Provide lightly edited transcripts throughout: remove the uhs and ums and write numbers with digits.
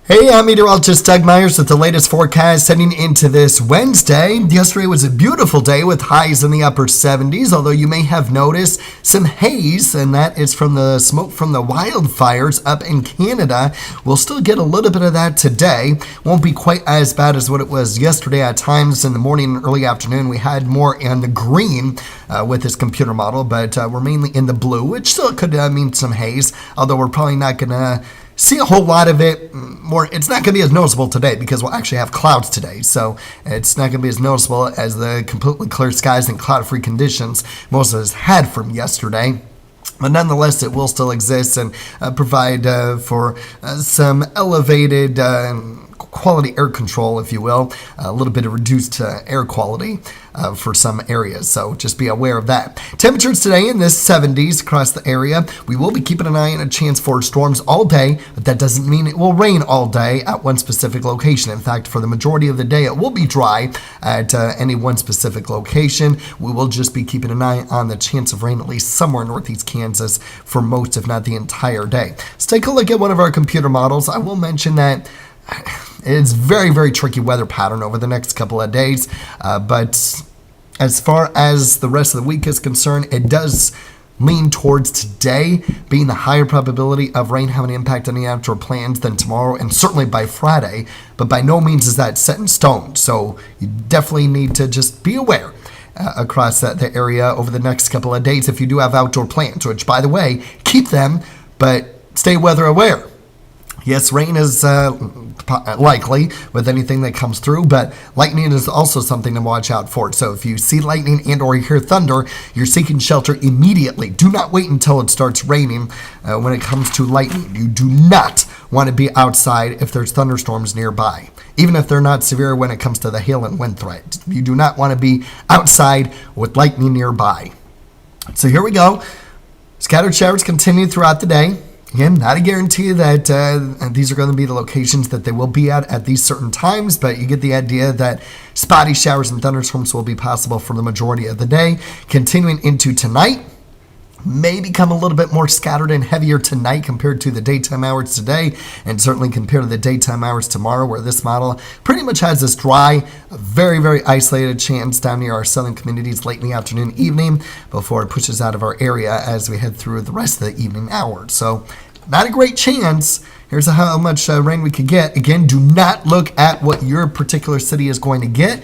Hey, I'm meteorologist Doug Myers with the latest forecast heading into this Wednesday. Yesterday was a beautiful day with highs in the upper 70s, although you may have noticed some haze, and that is from the smoke from the wildfires up in Canada. We'll still get a little bit of that today. Won't be quite as bad as what it was yesterday. At times in the morning and early afternoon, we had more in the green with this computer model, but we're mainly in the blue, which still could mean some haze, although we're probably not going to see a whole lot of it. It's not going to be as noticeable today because we'll actually have clouds today, so it's not going to be as noticeable as the completely clear skies and cloud-free conditions most of us had from yesterday. But nonetheless, it will still exist and provide for some elevated quality air control, if you will, a little bit of reduced air quality for some areas. So just be aware of that. Temperatures today in the 70s across the area. We will be keeping an eye on a chance for storms all day, but that doesn't mean it will rain all day at one specific location. In fact, for the majority of the day, it will be dry at any one specific location. We will just be keeping an eye on the chance of rain at least somewhere in northeast Kansas for most, if not the entire day. Let's take a look at one of our computer models. I will mention that it's very, very tricky weather pattern over the next couple of days. But as far as the rest of the week is concerned, it does lean towards today being the higher probability of rain having an impact on the outdoor plans than tomorrow and certainly by Friday. But by no means is that set in stone. So you definitely need to just be aware across the area over the next couple of days if you do have outdoor plans, which, by the way, keep them, but stay weather aware. Yes, rain is likely with anything that comes through, but lightning is also something to watch out for. So if you see lightning and or you hear thunder, you're seeking shelter immediately. Do not wait until it starts raining when it comes to lightning. You do not want to be outside if there's thunderstorms nearby, even if they're not severe when it comes to the hail and wind threat. You do not want to be outside with lightning nearby. So here we go. Scattered showers continue throughout the day. Again, not a guarantee that these are going to be the locations that they will be at these certain times, but you get the idea that spotty showers and thunderstorms will be possible for the majority of the day. Continuing into tonight, may become a little bit more scattered and heavier tonight compared to the daytime hours today, and certainly compared to the daytime hours tomorrow, where this model pretty much has this dry, very, very isolated chance down near our southern communities late in the afternoon, evening, before it pushes out of our area as we head through the rest of the evening hours. So not a great chance. Here's how much rain we could get. Again, do not look at what your particular city is going to get.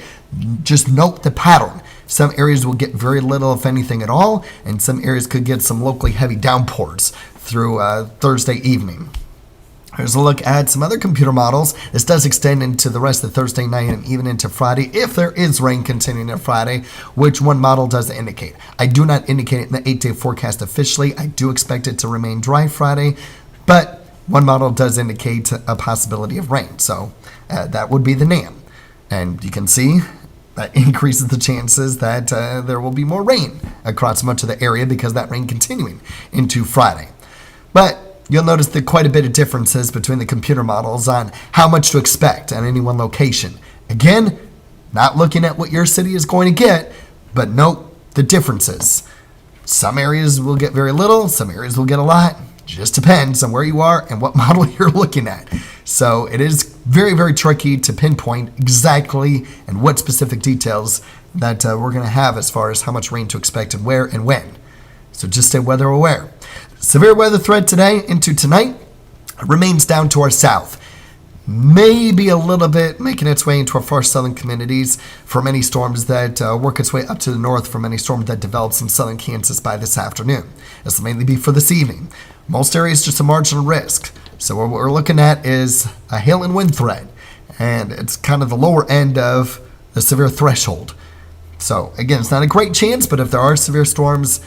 Just note the pattern. Some areas will get very little, if anything at all, and some areas could get some locally heavy downpours through Thursday evening. Here's a look at some other computer models. This does extend into the rest of Thursday night and even into Friday, if there is rain continuing on Friday, which one model does indicate. I do not indicate it in the 8-day forecast officially. I do expect it to remain dry Friday, but one model does indicate a possibility of rain, so that would be the NAM. And you can see that increases the chances that there will be more rain across much of the area because that rain continuing into Friday. But you'll notice that quite a bit of differences between the computer models on how much to expect at any one location. Again, not looking at what your city is going to get, but note the differences. Some areas will get very little, some areas will get a lot. Just depends on where you are and what model you're looking at. So it is very, very tricky to pinpoint exactly and what specific details that we're going to have as far as how much rain to expect and where and when. So just stay weather aware. Severe weather threat today into tonight remains down to our south. Maybe a little bit making its way into our far southern communities from any storms that work its way up to the north from any storm that develops in southern Kansas by this afternoon. This will mainly be for this evening. Most areas just a marginal risk. So what we're looking at is a hail and wind threat, and it's kind of the lower end of the severe threshold. So again, it's not a great chance, but if there are severe storms,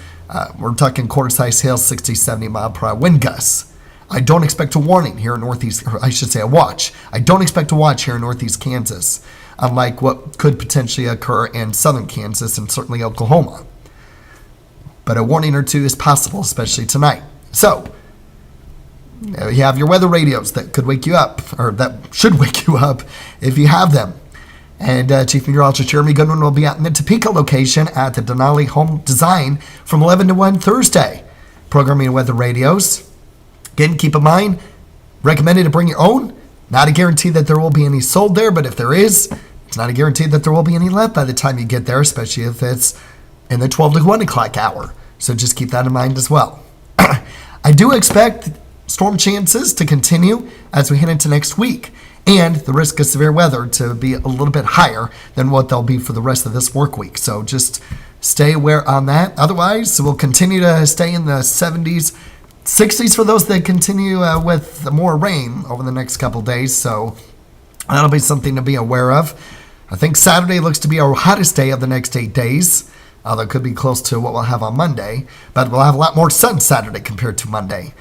we're talking quarter-size hail, 60, 70 mile per hour wind gusts. I don't expect a warning here in northeast, or I should say a watch. I don't expect a watch here in northeast Kansas, unlike what could potentially occur in southern Kansas and certainly Oklahoma. But a warning or two is possible, especially tonight. So you have your weather radios that could wake you up, or that should wake you up if you have them. And Chief Meteorologist Jeremy Goodwin will be out in the Topeka location at the Denali Home Design from 11 to 1 Thursday. Programming and weather radios. Again, keep in mind, recommended to bring your own. Not a guarantee that there will be any sold there, but if there is, it's not a guarantee that there will be any left by the time you get there, especially if it's in the 12 to 1 o'clock hour. So just keep that in mind as well. I do expect storm chances to continue as we head into next week, and the risk of severe weather to be a little bit higher than what they'll be for the rest of this work week. So just stay aware on that. Otherwise, we'll continue to stay in the 70s, 60s for those that continue with more rain over the next couple days. So that'll be something to be aware of. I think Saturday looks to be our hottest day of the next 8 days. Although it could be close to what we'll have on Monday, but we'll have a lot more sun Saturday compared to Monday.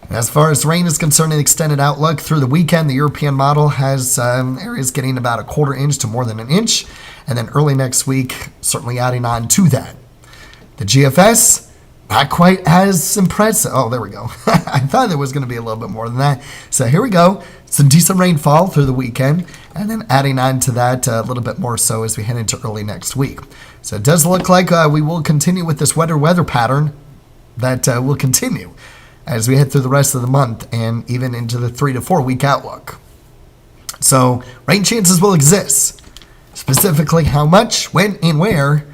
As far as rain is concerned, an extended outlook through the weekend, the European model has areas getting about a quarter inch to more than an inch, and then early next week, certainly adding on to that. The GFS, not quite as impressive. Oh, there we go. I thought there was going to be a little bit more than that. So here we go. Some decent rainfall through the weekend, and then adding on to that a little bit more so as we head into early next week. So it does look like we will continue with this weather pattern that will continue as we head through the rest of the month and even into the 3 to 4 week outlook. So rain chances will exist. Specifically how much, when, and where,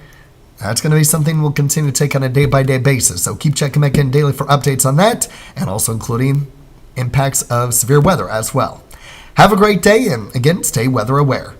that's going to be something we'll continue to take on a day-by-day basis. So keep checking back in daily for updates on that, and also including impacts of severe weather as well. Have a great day, and again, stay weather aware.